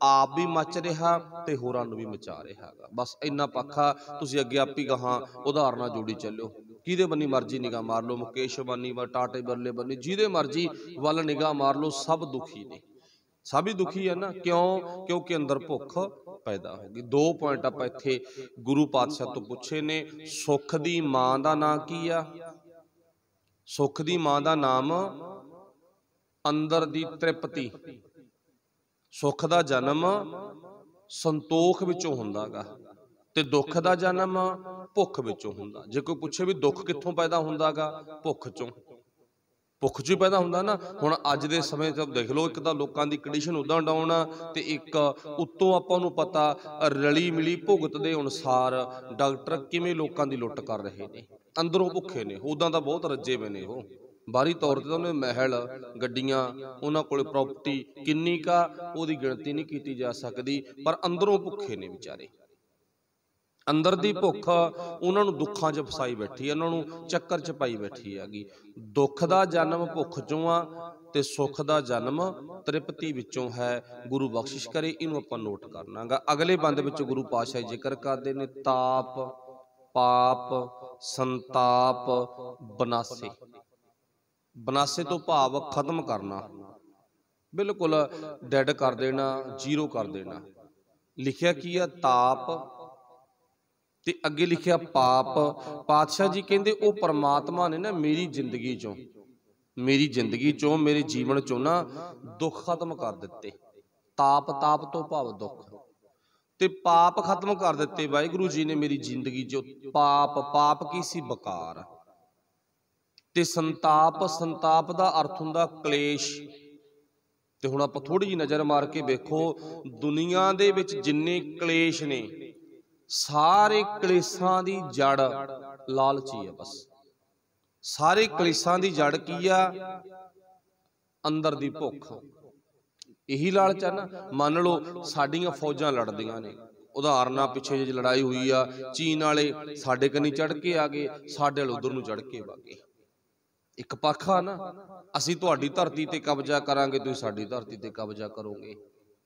आप भी मच रहा ते होरां नूं भी मचा रहा है। बस इन्ना पक्खा तुसीं अगे आप ही गाहां उदाहरण जोड़ी चलो, किहदे बन्नी मर्जी निगाह मार लो, मुकेश बन्नी व टाटे बरले बन्नी, जिहदे मर्जी वल निगाह मार लो, सब दुखी ने, सब ही दुखी है ना। क्यों? क्योंकि अंदर भुख पैदा होगी। 2 पॉइंट आप इत्थे गुरु पातशाह तो पुछे ने, सुख दी मां दा नां की आ? सुख दी मां दा नाम अंदर दी तृप्ति, सुख दा जन्म संतोख विचों हुंदा गा। ਤੇ ਦੁੱਖ ਦਾ ਜਨਮ ਭੁੱਖ ਵਿੱਚੋਂ ਹੁੰਦਾ। ਜੇ ਕੋਈ ਪੁੱਛੇ ਵੀ ਦੁੱਖ ਕਿੱਥੋਂ ਪੈਦਾ ਹੁੰਦਾਗਾ, ਭੁੱਖ ਚੋਂ, ਭੁੱਖ 'ਚ ਹੀ ਪੈਦਾ ਹੁੰਦਾ ਨਾ। ਹੁਣ ਅੱਜ ਦੇ ਸਮੇਂ 'ਚ ਦੇਖ ਲਓ, ਇੱਕ ਤਾਂ ਲੋਕਾਂ ਦੀ ਕੰਡੀਸ਼ਨ ਉੱਦਾਂ ਡਾਊਨ ਆ, ਤੇ ਇੱਕ ਉੱਤੋਂ ਆਪਾਂ ਨੂੰ ਪਤਾ ਰਲੀ ਮਿਲੀ ਭੁਗਤ ਦੇ ਅਨੁਸਾਰ ਡਾਕਟਰ ਕਿਵੇਂ ਲੋਕਾਂ ਦੀ ਲੁੱਟ ਕਰ ਰਹੇ ਨੇ। ਅੰਦਰੋਂ ਭੁੱਖੇ ਨੇ, ਉੱਦਾਂ ਤਾਂ ਬਹੁਤ ਰੱਜੇ ਪਏ ਨੇ ਉਹ, ਬਾਹਰੀ ਤੌਰ ਤੇ ਤਾਂ ਉਹਨੇ ਮਹਿਲ, ਗੱਡੀਆਂ, ਉਹਨਾਂ ਕੋਲ ਪ੍ਰੋਪਰਟੀ ਕਿੰਨੀ ਕਾ ਉਹਦੀ ਗਿਣਤੀ ਨਹੀਂ ਕੀਤੀ ਜਾ ਸਕਦੀ, ਪਰ ਅੰਦਰੋਂ ਭੁੱਖੇ ਨੇ ਵਿਚਾਰੇ। ਅੰਦਰ ਦੀ ਭੁੱਖ ਉਹਨਾਂ ਨੂੰ ਦੁੱਖਾਂ 'ਚ ਫਸਾਈ ਬੈਠੀ ਹੈ, ਉਹਨਾਂ ਨੂੰ ਚੱਕਰ 'ਚ ਪਾਈ ਬੈਠੀ ਹੈਗੀ। ਦੁੱਖ ਦਾ ਜਨਮ ਭੁੱਖ 'ਚੋਂ ਆ ਤੇ ਸੁੱਖ ਦਾ ਜਨਮ ਤ੍ਰਿਪਤੀ ਵਿੱਚੋਂ ਹੈ। ਗੁਰੂ ਬਖਸ਼ਿਸ਼ ਕਰੇ, ਇਹਨੂੰ ਆਪਾਂ ਨੋਟ ਕਰਨਾ ਗਾ। ਅਗਲੇ ਬੰਦ ਵਿੱਚ ਗੁਰੂ ਪਾਤਸ਼ਾਹ ਜ਼ਿਕਰ ਕਰਦੇ ਨੇ ਤਾਪ, ਪਾਪ, ਸੰਤਾਪ, ਬਨਾਸੇ। ਬਨਾਸੇ ਤੋਂ ਭਾਵ ਖਤਮ ਕਰਨਾ, ਬਿਲਕੁਲ ਡੈਡ ਕਰ ਦੇਣਾ, ਜ਼ੀਰੋ ਕਰ ਦੇਣਾ। ਲਿਖਿਆ ਕੀ ਆ? ਤਾਪ, ਤੇ ਅੱਗੇ ਲਿਖਿਆ ਪਾਪ। ਪਾਤਸ਼ਾਹ ਜੀ ਕਹਿੰਦੇ ਉਹ ਪਰਮਾਤਮਾ ਨੇ ਨਾ ਮੇਰੀ ਜ਼ਿੰਦਗੀ ਚੋਂ, ਮੇਰੇ ਜੀਵਨ ਚੋਂ ਨਾ ਦੁੱਖ ਖਤਮ ਕਰ ਦਿੱਤੇ। ਤਾਪ, ਤਾਪ ਤੋਂ ਭਾਵ ਦੁੱਖ, ਤੇ ਪਾਪ ਖਤਮ ਕਰ ਦਿੱਤੇ ਵਾਹਿਗੁਰੂ ਜੀ ਨੇ ਮੇਰੀ ਜ਼ਿੰਦਗੀ ਚੋਂ। ਪਾਪ, ਪਾਪ ਕੀ ਸੀ? ਬਕਾਰ। ਤੇ ਸੰਤਾਪ, ਸੰਤਾਪ ਦਾ ਅਰਥ ਹੁੰਦਾ ਕਲੇਸ਼। ਤੇ ਹੁਣ ਆਪਾਂ ਥੋੜੀ ਜਿਹੀ ਨਜ਼ਰ ਮਾਰ ਕੇ ਵੇਖੋ, ਦੁਨੀਆ ਦੇ ਵਿੱਚ ਜਿੰਨੇ ਕਲੇਸ਼ ਨੇ, ਸਾਰੇ ਕਲੇਸ਼ਾਂ ਦੀ ਜੜ ਲਾਲਚ ਹੀ ਆ। ਬਸ ਸਾਰੇ ਕਲੇਸ਼ਾਂ ਦੀ ਜੜ ਕੀ ਆ? ਅੰਦਰ ਦੀ ਭੁੱਖ। ਇਹੀ ਲਾਲਚ ਆ ਨਾ। ਮੰਨ ਲਓ ਸਾਡੀਆਂ ਫੌਜਾਂ ਲੜਦੀਆਂ ਨੇ, ਉਦਾਹਰਨਾਂ ਪਿੱਛੇ ਜੇ ਲੜਾਈ ਹੋਈ ਆ, ਚੀਨ ਵਾਲੇ ਸਾਡੇ ਕੰਨੀ ਚੜ ਕੇ ਆ ਗਏ, ਸਾਡੇ ਵਾਲੇ ਉਧਰ ਨੂੰ ਚੜ ਕੇ ਵਗ ਗਏ। ਇੱਕ ਪੱਖ ਆ ਨਾ, ਅਸੀਂ ਤੁਹਾਡੀ ਧਰਤੀ ਤੇ ਕਬਜ਼ਾ ਕਰਾਂਗੇ, ਤੁਸੀਂ ਸਾਡੀ ਧਰਤੀ ਤੇ ਕਬਜ਼ਾ ਕਰੋਗੇ।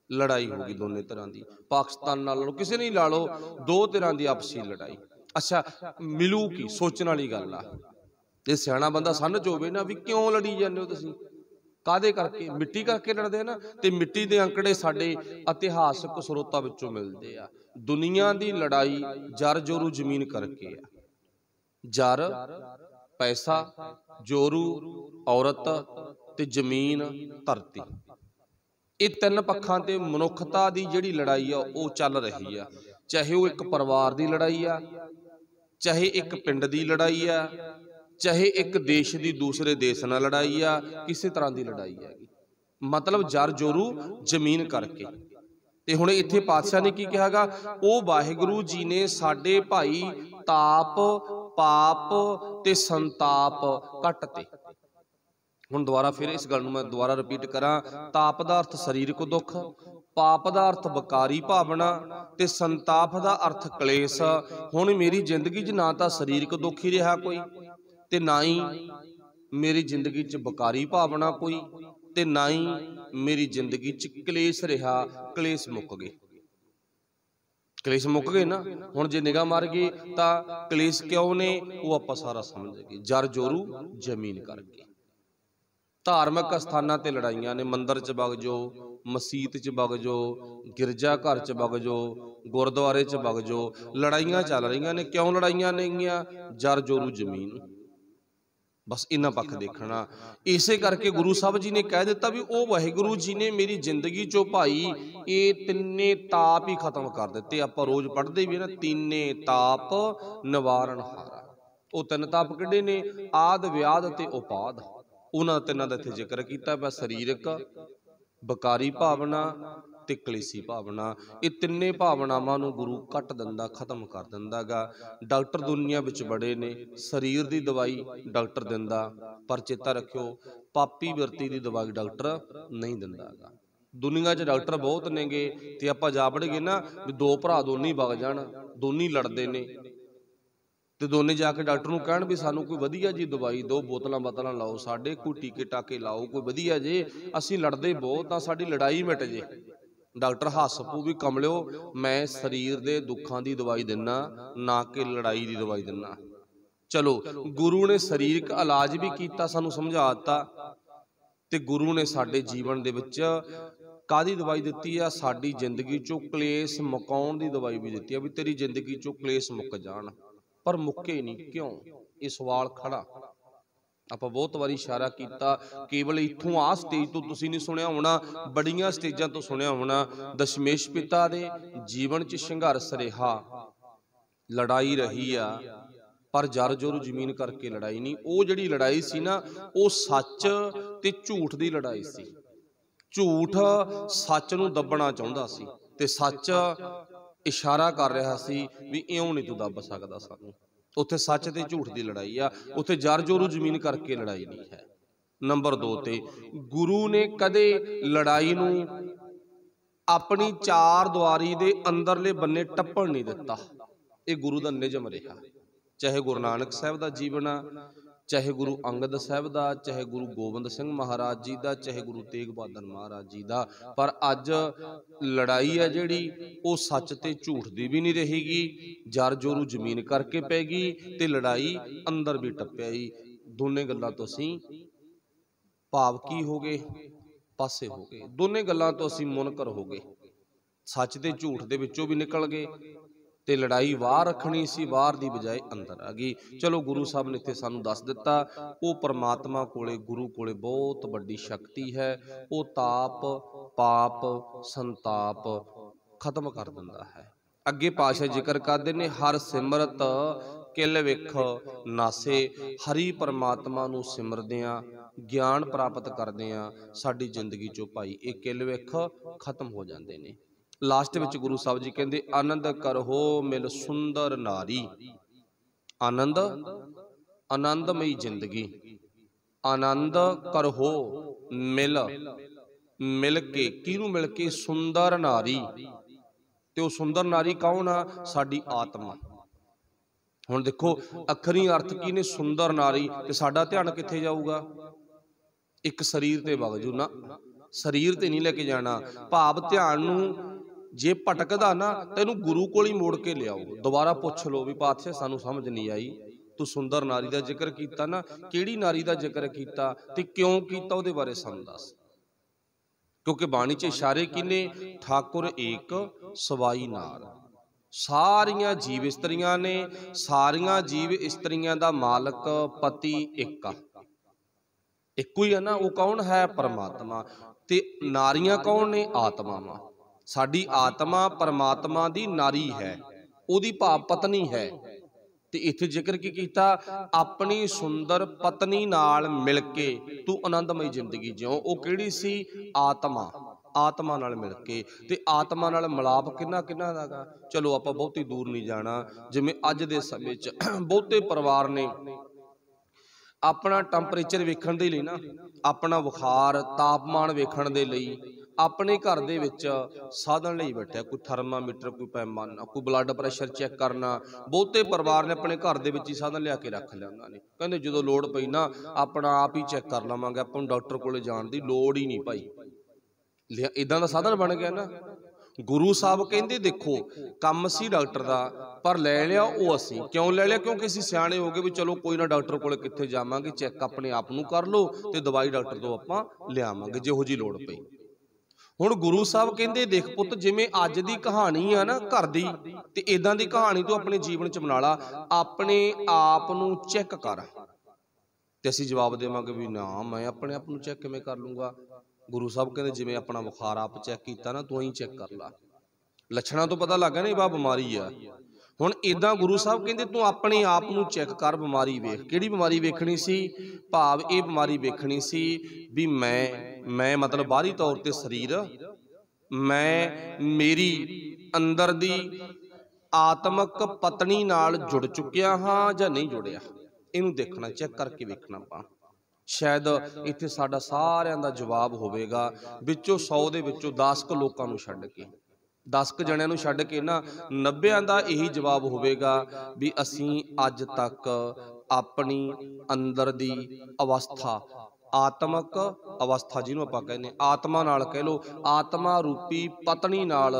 ਲੜਾਈ ਹੋ ਗਈ ਦੋਨੇ ਤਰ੍ਹਾਂ ਦੀ, ਪਾਕਿਸਤਾਨ ਨਾਲ ਲਾ ਲਓ, ਕਿਸੇ ਨੇ ਲਾ ਲਓ, ਦੋ ਤਰ੍ਹਾਂ ਦੀ ਆਪਸੀ ਲੜਾਈ। ਅੱਛਾ, ਮਿਲੂ ਕੀ? ਸੋਚਣ ਵਾਲੀ ਗੱਲ ਆ। ਜੇ ਸਿਆਣਾ ਬੰਦਾ ਸਮਝ ਹੋਵੇ ਨਾ ਵੀ ਕਿਉਂ ਲੜੀ ਜਾਂਦੇ ਹੋ ਤੁਸੀਂ, ਕਾਹਦੇ ਕਰਕੇ? ਮਿੱਟੀ ਕਰਕੇ ਲੜਦੇ ਆ ਨਾ। ਤੇ ਮਿੱਟੀ ਦੇ ਅੰਕੜੇ ਸਾਡੇ ਇਤਿਹਾਸਕ ਸਰੋਤਾਂ ਵਿੱਚੋਂ ਮਿਲਦੇ ਆ। ਦੁਨੀਆ ਦੀ ਲੜਾਈ ਜਰ ਜੋਰੂ ਜ਼ਮੀਨ ਕਰਕੇ ਆ। ਜਰ ਪੈਸਾ, ਜੋਰੂ ਔਰਤ, ਤੇ ਜ਼ਮੀਨ ਧਰਤੀ। ਇਹ ਤਿੰਨ ਪੱਖਾਂ ਤੇ ਮਨੁੱਖਤਾ ਦੀ ਜਿਹੜੀ ਲੜਾਈ ਆ ਉਹ ਚੱਲ ਰਹੀ ਆ। ਚਾਹੇ ਉਹ ਇੱਕ ਪਰਿਵਾਰ ਦੀ ਲੜਾਈ ਆ, ਚਾਹੇ ਇੱਕ ਪਿੰਡ ਦੀ ਲੜਾਈ ਆ, ਚਾਹੇ ਇੱਕ ਦੇਸ਼ ਦੀ ਦੂਸਰੇ ਦੇਸ਼ ਨਾਲ ਲੜਾਈ ਆ, ਕਿਸੇ ਤਰ੍ਹਾਂ ਦੀ ਲੜਾਈ ਹੈਗੀ। ਮਤਲਬ ਜਰ ਜੋਰੂ ਜ਼ਮੀਨ ਕਰਕੇ। ਤੇ ਹੁਣ ਇੱਥੇ ਪਾਤਸ਼ਾਹ ਨੇ ਕੀ ਕਿਹਾਗਾ? ਉਹ ਵਾਹਿਗੁਰੂ ਜੀ ਨੇ ਸਾਡੇ ਭਾਈ ਤਾਪ, ਪਾਪ ਤੇ ਸੰਤਾਪ ਕੱਟ ਤੇ। ਹੁਣ ਦੁਬਾਰਾ ਫਿਰ ਇਸ ਗੱਲ ਨੂੰ ਮੈਂ ਦੁਬਾਰਾ ਰਿਪੀਟ ਕਰਾਂ। ਤਾਪ ਦਾ ਅਰਥ ਸਰੀਰਕ ਦੁੱਖ, ਪਾਪ ਦਾ ਅਰਥ ਵਿਕਾਰੀ ਭਾਵਨਾ, ਤੇ ਸੰਤਾਪ ਦਾ ਅਰਥ ਕਲੇਸ਼। ਹੁਣ ਮੇਰੀ ਜ਼ਿੰਦਗੀ 'ਚ ਨਾ ਤਾਂ ਸਰੀਰਕ ਦੁੱਖ ਹੀ ਰਿਹਾ ਕੋਈ, ਤੇ ਨਾ ਹੀ ਮੇਰੀ ਜ਼ਿੰਦਗੀ 'ਚ ਵਿਕਾਰੀ ਭਾਵਨਾ ਕੋਈ, ਤੇ ਨਾ ਹੀ ਮੇਰੀ ਜ਼ਿੰਦਗੀ 'ਚ ਕਲੇਸ਼ ਰਿਹਾ। ਕਲੇਸ਼ ਮੁੱਕ ਗਏ। ਕਲੇਸ਼ ਮੁੱਕ ਗਏ ਨਾ। ਹੁਣ ਜੇ ਨਿਗਾਹ ਮਾਰ ਗਈ ਤਾਂ ਕਲੇਸ਼ ਕਿਉਂ ਨੇ ਉਹ ਆਪਾਂ ਸਾਰਾ ਸਮਝ ਗਏ। ਜਰ ਜੋਰੂ ਜ਼ਮੀਨ ਕਰਕੇ। ਧਾਰਮਿਕ ਅਸਥਾਨਾਂ ਤੇ ਲੜਾਈਆਂ ਨੇ। ਮੰਦਿਰ 'ਚ ਵਗ ਜਾਓ, ਮਸੀਤ 'ਚ ਵਗ ਜਾਓ, ਗਿਰਜਾ ਘਰ 'ਚ ਵਗ ਜਾਓ, ਗੁਰਦੁਆਰੇ 'ਚ ਵਗ ਜਾਓ, ਲੜਾਈਆਂ ਚੱਲ ਰਹੀਆਂ ਨੇ। ਕਿਉਂ ਲੜਾਈਆਂ ਨੇਗੀਆਂ? ਜਰ ਜੋਰੂ ਜ਼ਮੀਨ। ਬਸ ਇੰਨਾ ਪੱਖ ਦੇਖਣਾ। ਇਸੇ ਕਰਕੇ ਗੁਰੂ ਸਾਹਿਬ ਜੀ ਨੇ ਕਹਿ ਦਿੱਤਾ ਵੀ ਉਹ ਵਾਹਿਗੁਰੂ ਜੀ ਨੇ ਮੇਰੀ ਜ਼ਿੰਦਗੀ 'ਚੋਂ ਭਾਈ ਇਹ ਤਿੰਨੇ ਤਾਪ ਹੀ ਖਤਮ ਕਰ ਦਿੱਤੇ। ਆਪਾਂ ਰੋਜ਼ ਪੜ੍ਹਦੇ ਵੀ ਨਾ, ਤੀਨੇ ਤਾਪ ਨਿਵਾਰਨ ਹਾਰਾ। ਉਹ ਤਿੰਨ ਤਾਪ ਕਿਹੜੇ ਨੇ? ਆਦ, ਵਿਆਦ ਤੇ ਉਪਾਦ। ਉਹਨਾਂ ਤਿੰਨਾਂ ਦਾ ਇੱਥੇ ਜ਼ਿਕਰ ਕੀਤਾ ਪਿਆ। ਸਰੀਰਕ, ਵਿਕਾਰੀ ਭਾਵਨਾ ਤੇ ਕਲੇਸ਼ੀ ਭਾਵਨਾ। ਇਹ ਤਿੰਨੇ ਭਾਵਨਾਵਾਂ ਨੂੰ ਗੁਰੂ ਕੱਟ ਦਿੰਦਾ, ਖਤਮ ਕਰ ਦਿੰਦਾ ਗਾ। ਡਾਕਟਰ ਦੁਨੀਆ ਵਿੱਚ ਬੜੇ ਨੇ। ਸਰੀਰ ਦੀ ਦਵਾਈ ਡਾਕਟਰ ਦਿੰਦਾ, ਪਰ ਚੇਤਾ ਰੱਖਿਓ ਪਾਪੀ ਬਿਰਤੀ ਦੀ ਦਵਾਈ ਡਾਕਟਰ ਨਹੀਂ ਦਿੰਦਾ ਗਾ। ਦੁਨੀਆ 'ਚ ਡਾਕਟਰ ਬਹੁਤ ਨੇਗੇ, ਤੇ ਆਪਾਂ ਜਾ ਵੜ ਗਏ ਨਾ ਵੀ ਦੋ ਭਰਾ ਦੋਨੇ ਹੀ ਵਗ ਜਾਣ, ਦੋਨੇ ਹੀ ਲੜਦੇ ਨੇ, ਤੇ ਦੋਨੇ ਜਾ ਕੇ ਡਾਕਟਰ ਨੂੰ ਕਹਿਣ ਵੀ ਸਾਨੂੰ ਕੋਈ ਵਧੀਆ ਜੀ ਦਵਾਈ ਦਿਓ, ਬੋਤਲਾਂ ਬਾਤਲਾਂ ਲਾਓ ਸਾਡੇ, ਕੋਈ ਟੀਕੇ ਟਾਕੇ ਲਾਓ ਕੋਈ ਵਧੀਆ ਜੇ, ਅਸੀਂ ਲੜਦੇ ਬਹੁਤ ਆ, ਸਾਡੀ ਲੜਾਈ ਮਿਟ ਜੇ। ਡਾਕਟਰ ਹੱਸ ਪਊ ਵੀ ਕਮਲਿਓ ਮੈਂ ਸਰੀਰ ਦੇ ਦੁੱਖਾਂ ਦੀ ਦਵਾਈ ਦਿੰਨਾ, ਨਾ ਕਿ ਲੜਾਈ ਦੀ ਦਵਾਈ ਦਿੰਨਾ। ਚਲੋ ਗੁਰੂ ਨੇ ਸਰੀਰਕ ਇਲਾਜ ਵੀ ਕੀਤਾ, ਸਾਨੂੰ ਸਮਝਾ ਦਿੱਤਾ, ਤੇ ਗੁਰੂ ਨੇ ਸਾਡੇ ਜੀਵਨ ਦੇ ਵਿੱਚ ਕਾਹਦੀ ਦਵਾਈ ਦਿੱਤੀ ਆ? ਸਾਡੀ ਜ਼ਿੰਦਗੀ ਚੋਂ ਕਲੇਸ਼ ਮੁਕਾਉਣ ਦੀ ਦਵਾਈ ਵੀ ਦਿੱਤੀ ਆ, ਵੀ ਤੇਰੀ ਜ਼ਿੰਦਗੀ ਚੋਂ ਕਲੇਸ਼ ਮੁੱਕ ਜਾਣ। ਪਰ ਮੁੱਕੇ ਨਹੀਂ, ਕਿਉਂ? ਇਹ ਸਵਾਲ ਖੜਾ। ਆਪਾਂ ਬਹੁਤ ਵਾਰੀ ਇਸ਼ਾਰਾ ਕੀਤਾ, ਕੇਵਲ ਇੱਥੋਂ ਆਹ ਸਟੇਜ ਤੋਂ ਤੁਸੀਂ ਨਹੀਂ ਸੁਣਿਆ ਹੋਣਾ, ਬੜੀਆਂ ਸਟੇਜਾਂ ਤੋਂ ਸੁਣਿਆ ਹੋਣਾ। ਦਸ਼ਮੇਸ਼ ਪਿਤਾ ਦੇ ਜੀਵਨ 'ਚ ਸੰਘਰਸ਼ ਰਿਹਾ, लड़ाई रही आ, पर जर जोरू जमीन करके लड़ाई नहीं। वो जिहड़ी लड़ाई सी ना, वो सच ते झूठ की लड़ाई सी। झूठ सच नूं दबना चाहुंदा सी ते सच इशारा कर रहा सी भी इउं नहीं तू दब सकदा सानूं। उत्थे सच ते झूठ की लड़ाई आ, उत्थे जर जोरू जमीन करके लड़ाई नहीं है। नंबर 2 ते गुरु ने कदे लड़ाई नूं अपनी चार दुआरी दे अंदरले बन्ने टप्पण नहीं दिता। ये गुरु का निजम रहा। चाहे गुरु नानक साहब का जीवन आ, चाहे गुरु अंगद साहब का, चाहे गुरु गोबिंद सिंह महाराज जी का, चाहे गुरु तेग बहादुर महाराज जी का। पर अज लड़ाई है जिहड़ी वो सच ते झूठ की भी नहीं रहेगी, जर जोरू जमीन करके पैगी ते लड़ाई अंदर भी टप्पी। दोने गल्लां तो असीं भाव की हो गए, पासे हो गए। दोने गल्लां तो असीं मुनकर हो गए, सच ते झूठ दे विचों भी निकल गए ते लड़ाई बाहर रखनी सी, बाहर दी बजाय अंदर आ गई। चलो गुरु साहब ने इत्थे सानूं दस दिता, वो परमात्मा कोले, गुरु कोले बहुत वड्डी शक्ति है। वो ताप पाप संताप खत्म कर दिंदा है। अगे पातशाह जिक्र करदे ने, हर सिमरत किल विख नासे। हरि परमात्मा नूं सिमरदियां ज्ञान प्राप्त करदियां साडी जिंदगी चों भाई ये किल विख खत्म हो जाते ने। लास्ट विच गुरु साहब जी कहते, आनंद करहो मिल सुंदर नारी। आनंद आनंदमयी जिंदगी, आनंद करहो मिल, मिल के किहनूं मिल के, सुंदर नारी। ते वो सुंदर नारी कौन आ? साडी आत्मा। हुण देखो अखरी अर्थ की ने सुंदर नारी, ते साडा ध्यान कित्थे जाऊगा? एक शरीर ते वग जू ना, शरीर ते नहीं लेके जाना। भाव ध्यान नूं जे भटकदा ना तैनूं गुरु कोल ही मोड़ के लियाओ। दोबारा पुछ लो भी पातशाह सानूं समझ नहीं आई, तू सुंदर नारी का जिक्र कीता ना, किहड़ी नारी का जिक्र कीता ते क्यों कीता, उहदे बारे सानूं दस। क्योंकि बाणी च इशारे किने, ठाकुर एक सवाई नार। सारियां जीव इस्त्रियां ने, सारियां जीव इस्त्रियां दा मालक पति एक आ, इक्को ही है ना। वो कौन है? परमात्मा। ते नारियां कौन ने? आत्मावां। साडी आत्मा परमात्मा दी नारी है, ओदी भाव पत्नी है। ते इत्थे जिक्र की कीता, अपनी सुंदर पत्नी नाल मिल के तू आनंदमई जिंदगी जियो। वो किहड़ी सी? आत्मा। आत्मा नाल मिल के। ते आत्मा नाल मिलाप किन्ना किन्ना दा गा? चलो आपां बहुती दूर नहीं जाना। जिवें अज दे समय च बहुते परिवार ने अपना टैंपरेचर वेखण दे लई ना, अपना बुखार तापमान वेखण दे लई अपने घर दे विच साधन लई बैठा। कोई थर्मामीटर, कोई पैमाना, कोई ब्लड प्रैशर चैक करना। बहुते परिवार ने अपने घर दे विच ही साधन लिया के रख लिया। उन्होंने कहंदे जदों लोड़ पई ना अपना आप ही चैक कर लवांगे, आपां नूं डॉक्टर कोले जाण दी लोड़ ही नहीं भाई। लिया इदां दा साधन बन गया ना। गुरु साहब कहंदे देखो कम सी डॉक्टर दा, पर ले लिया वो असीं। क्यों ले लिया? क्योंकि असीं सियाणे हो गए भी चलो कोई ना डॉक्टर कोले कित्थे जावांगे, चैक अपने आप नूं कर लो ते दवाई डॉक्टर तो आपां लियावांगे जिहो जी लोड़ पई। हुण गुरु साहब कहंदे देख पुੱਤ, जिवें अज दी कहानी आ ना घर दी, ते इदां दी कहानी तू अपने जीवन च बना ला। अपने आप नूं चैक कर। ते असीं जवाब देवांगे भी ना मैं अपने आप नूं चैक किवें कर लूँगा। गुरु साहब कहंदे जिवें अपना बुखार आप चैक कीता ना, तू ही चैक कर ला। लक्षणां तो पता लग गया नहीं वाह बीमारी आ। हुण इदां गुरु साहब कहंदे तू अपने आप नूं चैक कर, बीमारी वेख। किहड़ी बीमारी वेखणी सी? भाव ये बीमारी वेखणी सी भी मैं मतलब बाहरी तौर ते शरीर, मैं मेरी अंदर दी आत्मक पत्नी नाल जुड़ चुकिया हाँ जां नहीं जुड़िया। इहनूं देखना, चैक करके वेखना आपां। शायद इत्थे साडा सारिआं दा जवाब होवेगा। विचों 100 दे विचों 10 क लोकां नूं छड्ड के, 10 क जणिਆਂ नूं छड्ड के ना 90 दा यही जवाब होवेगा भी असीं अज तक अपनी अंदर दी अवस्था, आत्मक अवस्था जिन्हों आपां कहने, आत्मा नाल कह लो, आत्मा रूपी पत्नी नाल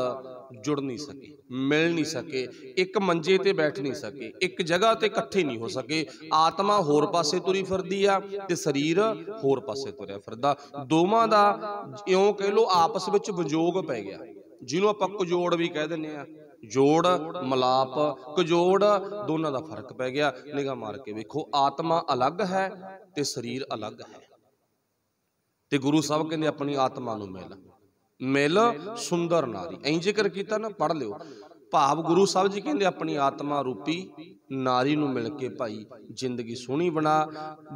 जुड़ नहीं सके, मिल नहीं सके, एक मंजे ते बैठ नहीं सके, एक जगह ते इकट्ठे नहीं हो सके। आत्मा होर पासे तुरी फिरदी आ ते शरीर होर पासे तुरिया फिरदा। दोवां दा इउं कह लो आपस विच विजोग पै गया, जिन्हों आपां कजोड़ भी कह दिंदे आ। जोड़ मलाप कजोड़ दोनों का फर्क पै गया। निगाह मार के वेखो, आत्मा अलग है ते शरीर अलग है। ते गुरु साहब कहंदे अपनी आत्मा नूं मिल, मिल सुंदर नारी। ऐं जिक्र कीता ना, पढ़ लिओ। भाव गुरु साहब जी कहते अपनी आत्मा रूपी नारी नूं मिल के भाई जिंदगी सोहनी बना।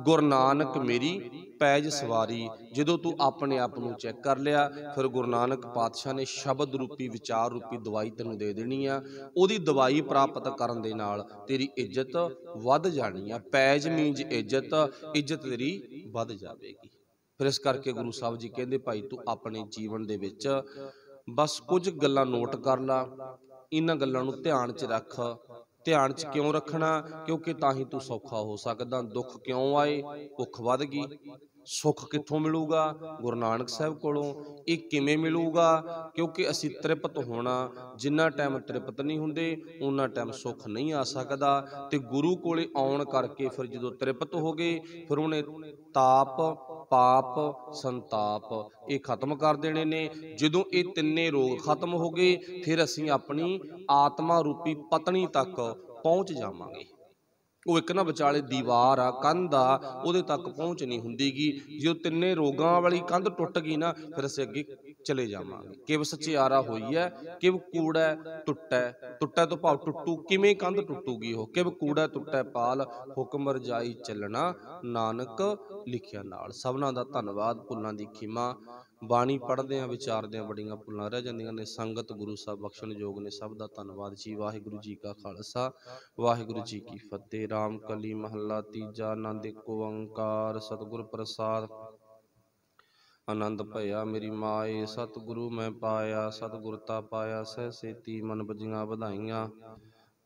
गुरु नानक मेरी पैज सवारी। जदों तू अपने आप नूं चैक कर लिया, फिर गुरु नानक पातशाह ने शब्द रूपी विचार रूपी दवाई तैनूं दे देनी आ। उहदी दवाई प्राप्त करन दे नाल तेरी इज्जत वध जानी आ। पैज मीनज इज्जत, इज्जत तेरी वध जावेगी। फिर इस करके गुरु साहब जी कहते भाई तू अपने जीवन दे विच बस कुछ गल्लां नोट कर ला, इन्हां गल्लां नूं ध्यान च रख। ध्यान च क्यों रखना? क्योंकि तां ही तू सौखा हो सकदा। दुख क्यों आए? भुख वध गई। सुख कित्थों मिलूगा? गुरु नानक साहब कोलों। ये किवें मिलूगा? क्योंकि असीं तृप्त होना, जिन्ना टाइम तृप्त नहीं हुंदे उन्ना टाइम सुख नहीं आ सकदा। ते गुरु कोले आउण करके फिर जदों तृप्त हो गए, फिर उहने ताप पाप संताप ये खत्म कर देने ने। जदों ये तिन्ने रोग खत्म हो गए, फिर असीं अपनी आत्मा रूपी पत्नी तक पहुंच जावांगे। वो एक ना विचाले दीवार आ, कंध आ, उहदे तक पहुंच नहीं हुंदी गी। जो तिन्ने रोगां वाली कंध टुट गई ना, फिर असीं अगे चले जावांगे। किव सचियारा होई है, किव कूड़ा टुटै। टुटै तो भाव टुटू किवें कंध टुटूगी ओह? किव कूड़ा टुटै पाल, हुक्म रजाई चलना नानक लिखिया नाल। सबना दा धन्नवाद। भुल्लां दी खिमा। बाणी पढ़दे विचारदे बड़ियां भुल्लां रह जांदियां ने। संगत गुरु साहब बख्शण योग ने। सब दा धन्नवाद जी। वाहिगुरू जी का खालसा, वाहिगुरू जी की फतेह। राम कली महला तीजा। आनंद एक ओंकार सतगुर प्रसाद। आनंद भया मेरी माए, सतगुरु मैं पाया। सतगुरता पाया सह सेती, मन बजियां बधाइयां।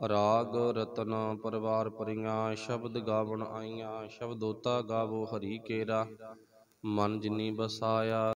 राग रतन परवार परियां, शब्द गावण आईयां। शब्दोता गावो हरि केरा, मन जिनी बसाया।